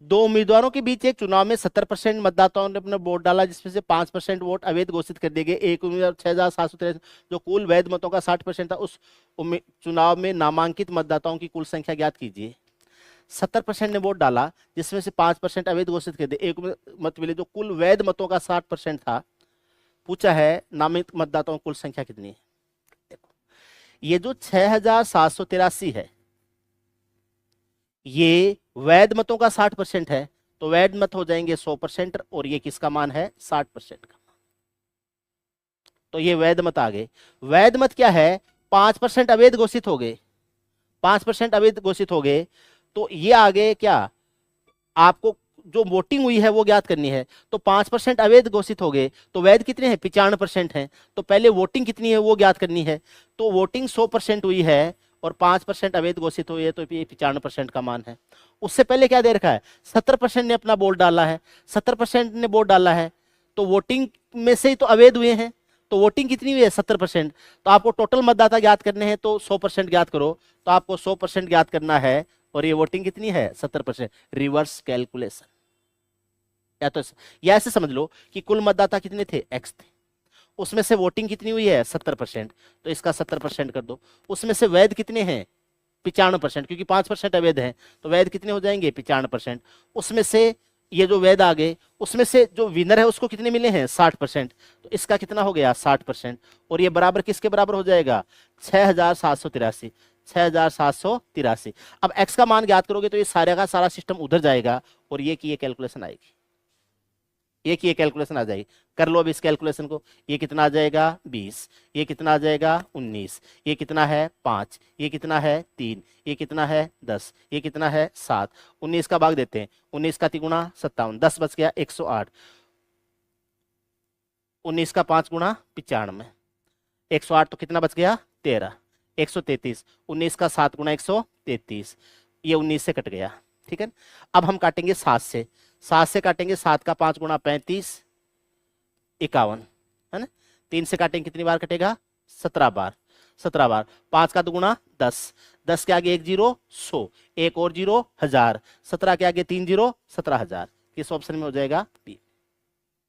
दो उम्मीदवारों के बीच एक चुनाव में 70% मतदाताओं ने अपना वोट डाला, जिसमें से 5% वोट अवैध घोषित कर दिए गए। एक उम्मीदवार 6,783, जो कुल वैध मतों का 60% था, उस चुनाव में नामांकित मतदाताओं की कुल संख्या ज्ञात कीजिए। 70% ने वोट डाला, जिसमें से 5% अवैध घोषित कर दिए, एक मत मिले, जो कुल वैध मतों का 60% था। पूछा है नामित मतदाताओं की कुल संख्या कितनी है। देखो, ये जो 6,783 है, ये वैध मतों का 60% है, तो वैध मत हो जाएंगे 100%, और ये किसका मान है, 60% का। तो ये वैध मत आ गए। वैध मत क्या है, 5% अवैध घोषित हो गए, 5% अवैध घोषित हो गए, तो ये आगे क्या, आपको जो वोटिंग हुई है वो ज्ञात करनी है। तो 5% अवैध घोषित हो गए, तो वैध कितने हैं, 95% हैं। तो पहले वोटिंग कितनी है वो ज्ञात करनी है। तो वोटिंग 100% हुई है और 5% अवैध घोषित हुई है, तो ये 95% का मान है। उससे पहले क्या दे रखा है, 70% ने अपना वोट डाला है, 70% ने वोट डाला है, तो वोटिंग में से ही तो अवैध हुए हैं। तो वोटिंग कितनी हुई है, 70%। तो आपको टोटल मतदाता ज्ञात करने हैं, तो 100% ज्ञात करो। तो आपको 100% ज्ञात करना है, और ये वोटिंग कितनी है, 70%। रिवर्स कैलकुलेशन, या ऐसे समझ लो कि कुल मतदाता कितने थे, एक्स थे, उसमें से वोटिंग कितनी हुई है, 70%, तो इसका 70% कर दो। उसमें से वैध कितने हैं, 95%, क्योंकि 5% अवैध हैं, तो वैध कितने हो जाएंगे, 95%। उसमें से ये जो वैध आ गए, उसमें से जो विनर है उसको कितने मिले हैं, 60%, तो इसका कितना हो गया, 60%। और ये बराबर किसके बराबर हो जाएगा, 6,783, 6,783। अब एक्स का मान ज्ञात करोगे तो ये सारे का सारा सिस्टम उधर जाएगा, और ये की ये कैलकुलेशन आएगी, ये की ये कैलकुलेशन आ जाएगी। कर लो अब इस कैलकुलेशन को। ये कितना आ जाएगा, 20, ये कितना आ जाएगा, 19, ये कितना है, 5, ये कितना है, 3, ये कितना है, 10, ये कितना है, 7। 19 का भाग देते हैं, 19 का 3 गुणा 57, 10 बच गया, 108। 19 का 5 गुणा 95, 108, तो कितना बच गया, 13, 133। 19 का 7 गुणा 133, ये 19 से कट गया, ठीक है। अब हम काटेंगे 7 से, 7 से काटेंगे, 7 का 5 गुणा 35, 51, है ना। 3 से काटेंगे, कितनी बार कटेगा, 17 बार, 17 बार। 5 का 2 गुणा 10, 10 के आगे 1 जीरो 100, एक और जीरो 1000, 17 के आगे 3 जीरो 17,000। किस ऑप्शन में हो जाएगा, बी।